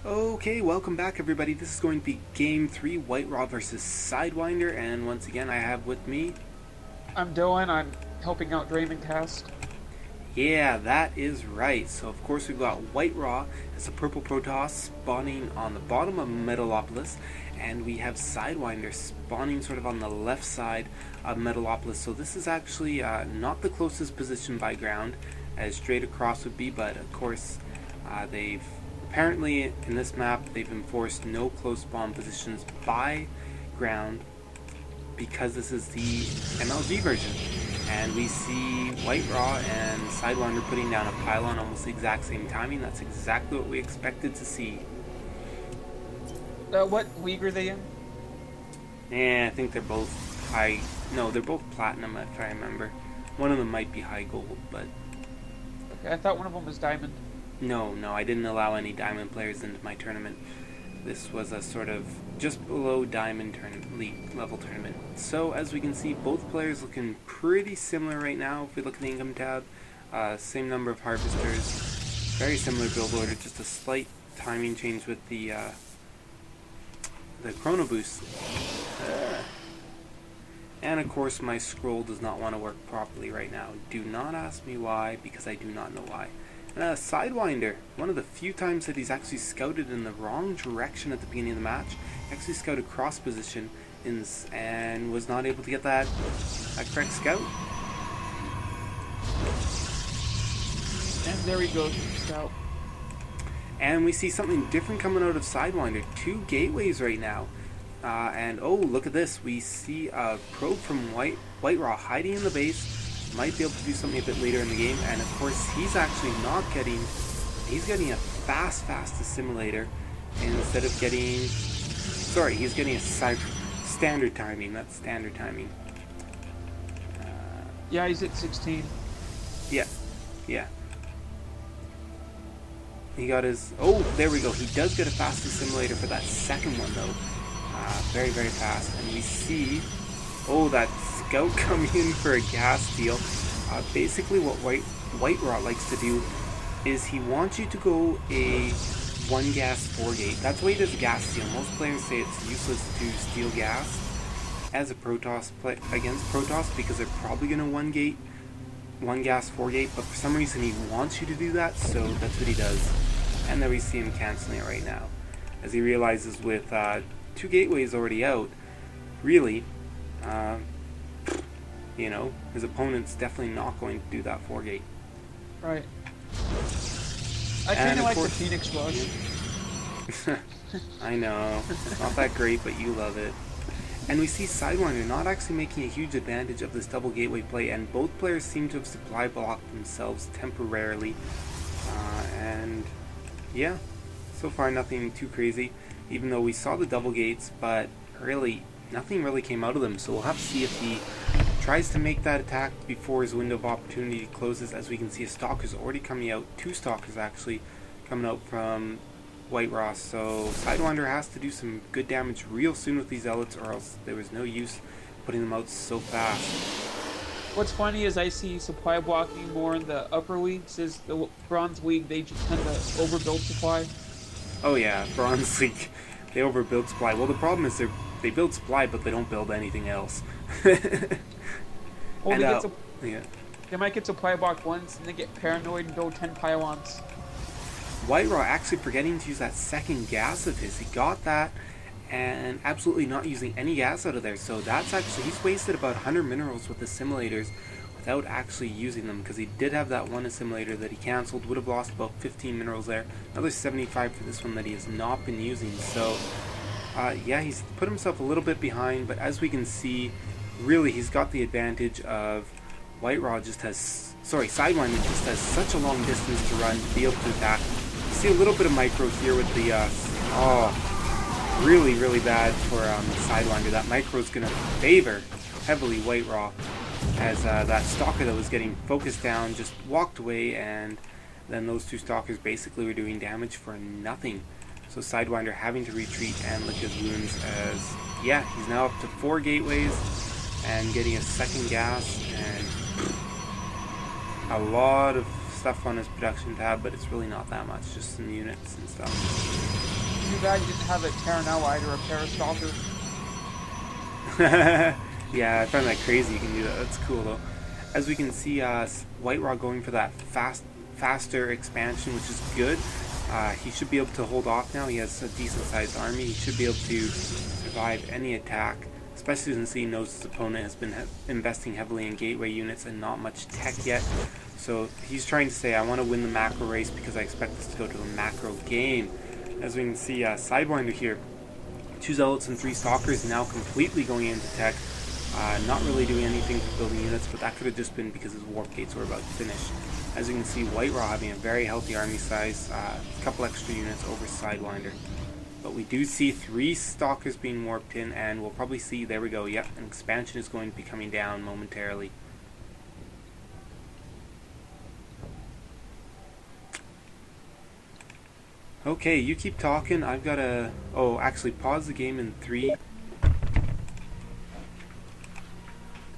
Okay, welcome back everybody. This is going to be Game 3, WhiteRa versus Sidewinder, and once again I have with me... I'm Dylan, I'm helping out Draemn cast. Yeah, that is right. So of course we've got WhiteRa as a purple Protoss spawning on the bottom of Metalopolis, and we have Sidewinder spawning sort of on the left side of Metalopolis. So this is actually not the closest position by ground, as straight across would be, but of course they've... Apparently, in this map, they've enforced no close spawn positions by ground because this is the MLG version. And we see WhiteRa and Sidewinder putting down a pylon almost the exact same timing. That's exactly what we expected to see. What league are they in? Yeah, I think they're both high... No, they're both platinum if I remember. One of them might be high gold, but... Okay, I thought one of them was diamond. No, I didn't allow any diamond players into my tournament. This was a sort of just below diamond league level tournament. So as we can see, both players looking pretty similar right now. If we look at the income tab, same number of harvesters, very similar build order, just a slight timing change with the chrono boost. And of course my scroll does not want to work properly right now. Do not ask me why, because I do not know why. Sidewinder, one of the few times that he's actually scouted in the wrong direction at the beginning of the match, actually scouted cross position and was not able to get that correct scout. And there we go, scout. And we see something different coming out of Sidewinder. 2 gateways right now. And oh, look at this. We see a probe from WhiteRa hiding in the base. Might be able to do something a bit later in the game, and of course he's actually not getting, he's getting a fast assimilator instead of getting, sorry, he's getting a standard timing, that's standard timing. Yeah, he's at 16. Yeah. He got his, oh, there we go, he does get a fast assimilator for that second one though. Very fast, and we see, oh, that scout coming in for a gas steal. Basically what WhiteRa likes to do is he wants you to go a 1 gas 4 gate. That's why he does a gas steal. Most players say it's useless to steal gas as a Protoss against Protoss because they're probably going to 1 gas 4 gate, but for some reason he wants you to do that, so that's what he does. And then we see him canceling it right now as he realizes with 2 gateways already out, really, you know, his opponent's definitely not going to do that 4 gate. Right. I kind of like the Phoenix Rush. I know. Not that great, but you love it. And we see Sidewinder not actually making a huge advantage of this double gateway play, and both players seem to have supply blocked themselves temporarily. And yeah, so far nothing too crazy, even though we saw the double gates, but really, nothing really came out of them, so we'll have to see if he tries to make that attack before his window of opportunity closes. As we can see, a stalker's already coming out, 2 stalkers actually coming out from WhiteRa, so Sidewinder has to do some good damage real soon with these zealots, or else there was no use putting them out so fast. What's funny is I see supply blocking more in the upper leagues. Is the Bronze League, they just tend to overbuild supply. Oh yeah, Bronze League, they overbuild supply. Well, the problem is they build supply, but they don't build anything else. Well, and, they might get supply blocked once, and they get paranoid and build 10 pylons. WhiteRa actually forgetting to use that second gas of his. He got that, and absolutely not using any gas out of there. So that's actually, he's wasted about 100 minerals with the simulators without actually using them, because he did have that one assimilator that he cancelled, would have lost about 15 minerals there. Another 75 for this one that he has not been using. So yeah, he's put himself a little bit behind, but as we can see, really he's got the advantage of Sidewinder just has such a long distance to run to be able to attack. You see a little bit of micro here with the really bad for Sidewinder. That micro is going to favor heavily WhiteRa, as that stalker that was getting focused down just walked away, and then those 2 stalkers basically were doing damage for nothing. So Sidewinder having to retreat and lick his wounds, as yeah, he's now up to 4 gateways and getting a second gas, and a lot of stuff on his production tab, but it's really not that much, just some units and stuff. bad you didn't have a Terranellite or a Parastalker. Yeah, I find that crazy you can do that. That's cool though. As we can see, WhiteRa going for that faster expansion, which is good. He should be able to hold off now. He has a decent sized army. He should be able to survive any attack, especially since he knows his opponent has been investing heavily in gateway units and not much tech yet. So he's trying to say, I want to win the macro race because I expect this to go to a macro game. As we can see, Sidewinder here, 2 Zealots and 3 Stalkers now completely going into tech. Not really doing anything for building units, but that could have just been because his warp gates were about to finish. As you can see, WhiteRa having a very healthy army size, a couple extra units over Sidewinder. But we do see 3 Stalkers being warped in, and we'll probably see, there we go, yep, an expansion is going to be coming down momentarily. Okay, you keep talking, I've got to, oh, actually pause the game in 3.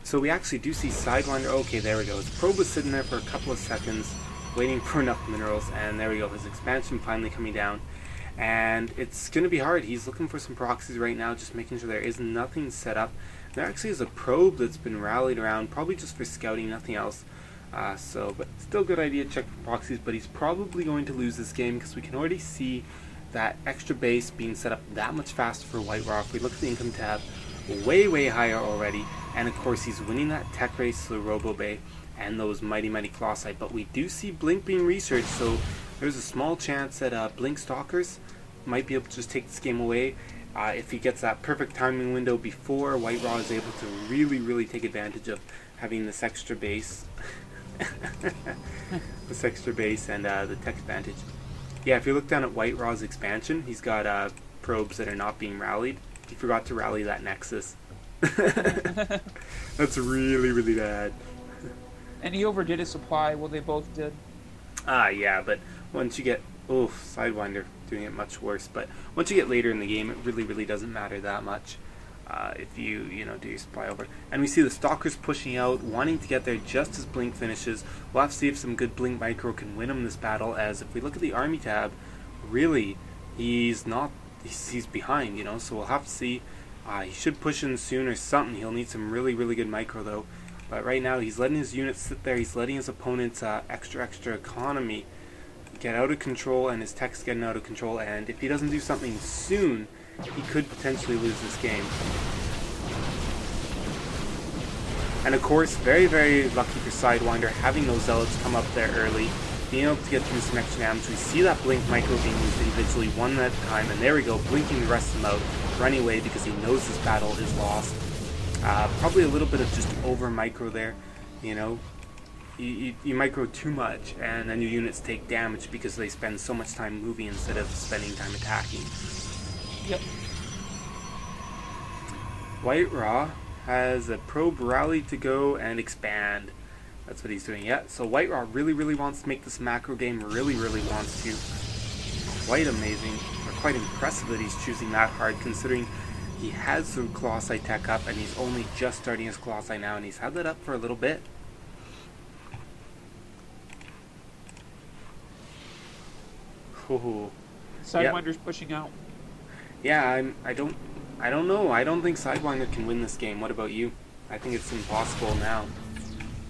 So we actually do see Sidewinder. Okay, there we go. His probe was sitting there for a couple of seconds, waiting for enough minerals, and there we go. His expansion finally coming down. And it's going to be hard. He's looking for some proxies right now, just making sure there is nothing set up. There actually is a probe that's been rallied around, probably just for scouting, nothing else. But still good idea to check for proxies, but he's probably going to lose this game because we can already see that extra base being set up that much faster for WhiteRa. If we look at the income tab, way higher already. And of course he's winning that tech race to the Robo Bay and those mighty Colossi. But we do see Blink being researched, so there's a small chance that Blink Stalkers might be able to just take this game away. If he gets that perfect timing window before WhiteRa is able to really take advantage of having this extra base. This extra base and the tech advantage. Yeah, if you look down at WhiteRa's expansion, he's got probes that are not being rallied. He forgot to rally that Nexus. That's really bad. And he overdid his supply. Well, they both did. Yeah, but once you get, Sidewinder doing it much worse. But once you get later in the game, it really doesn't matter that much. If you do your supply over. And we see the Stalkers pushing out, wanting to get there just as Blink finishes. We'll have to see if some good Blink micro can win him this battle. As if we look at the army tab, really, he's behind. So we'll have to see. He should push in soon or something. He'll need some really good micro though. But right now he's letting his units sit there. He's letting his opponent's extra economy get out of control, and his tech's getting out of control. And if he doesn't do something soon, he could potentially lose this game. And of course, very lucky for Sidewinder having those Zealots come up there early, being able to get through some extra damage. We see that Blink micro being used individually one at a time, and there we go, blinking the rest of them out, running away because he knows this battle is lost. Probably a little bit of just over micro there, You micro too much, and then your units take damage because they spend so much time moving instead of spending time attacking. Yep. WhiteRa has a probe rally to go and expand. That's what he's doing. Yeah, so WhiteRa really wants to make this macro game, really wants to. Quite amazing, or quite impressive that he's choosing that hard, considering he has some Colossi tech up, and he's only just starting his Colossi now, and he's had that up for a little bit. Sidewinder's pushing out. Yeah, I don't know. I don't think Sidewinder can win this game. What about you? I think it's impossible now.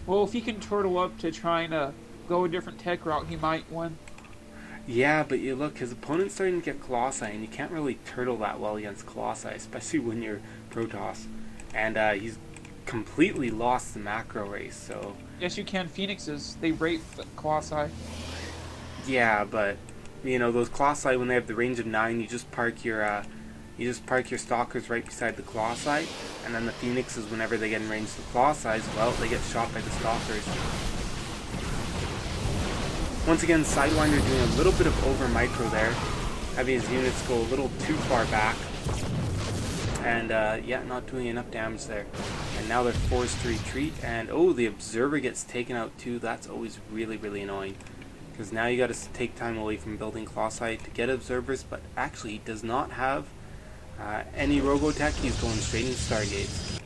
Well, if he can turtle up to trying to go a different tech route, he might win. Yeah, but you look, his opponent's starting to get Colossi, and you can't really turtle that well against Colossi, especially when you're Protoss. And he's completely lost the macro race, so... Yes, you can. Phoenixes, they rape the Colossi. Yeah, but, those Colossi, when they have the range of 9, you just park your Stalkers right beside the Colossi, and then the Phoenixes, whenever they get in range of the Colossi, well, they get shot by the Stalkers. Once again, Sidewinder doing a little bit of over micro there, having his units go a little too far back, and yeah, not doing enough damage there. And now they're forced to retreat, and the Observer gets taken out too. That's always really annoying, because now you got to take time away from building Colossi to get Observers, but actually he does not have any Robotech. He's going straight into Stargates.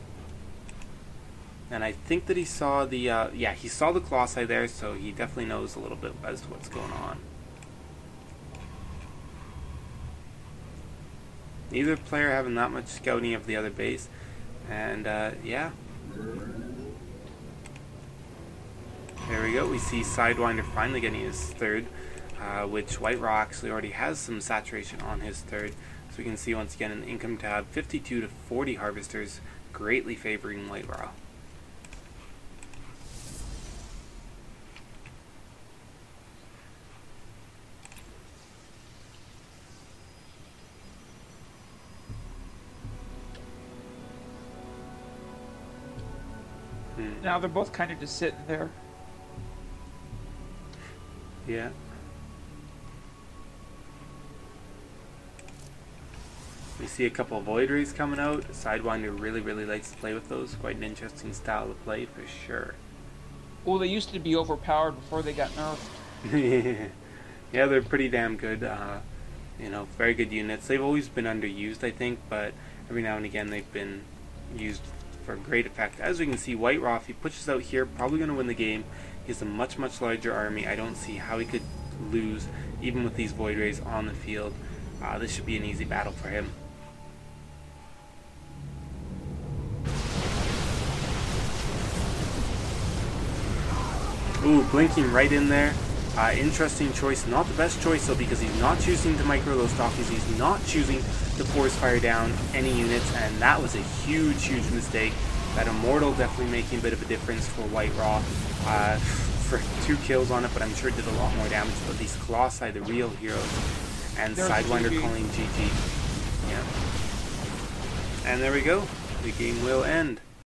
And I think that he saw the, yeah, he saw the Colossi there, so he definitely knows a little bit as to what's going on. Neither player having that much scouting of the other base. And yeah. There we go. We see Sidewinder finally getting his third, which WhiteRa actually already has some saturation on his third. So we can see once again an income tab, 52 to 40 harvesters, greatly favoring WhiteRa. Now they're both kind of just sitting there. Yeah. We see a couple of Void Rays coming out. Sidewinder really likes to play with those. Quite an interesting style of play for sure. Well, they used to be overpowered before they got nerfed. Yeah, they're pretty damn good. You know, very good units. They've always been underused, I think, but every now and again they've been used for great effect. As we can see, WhiteRa, if he pushes out here, probably going to win the game. He has a much larger army. I don't see how he could lose, even with these Void Rays on the field. This should be an easy battle for him. Ooh, blinking right in there. Interesting choice. Not the best choice though, because he's not choosing to micro those stockies. He's not choosing to force fire down any units, and that was a huge mistake. That Immortal definitely making a bit of a difference for WhiteRa. For 2 kills on it, but I'm sure it did a lot more damage. But these Colossi, the real heroes, and Sidewinder calling GG. Yeah. And there we go. The game will end.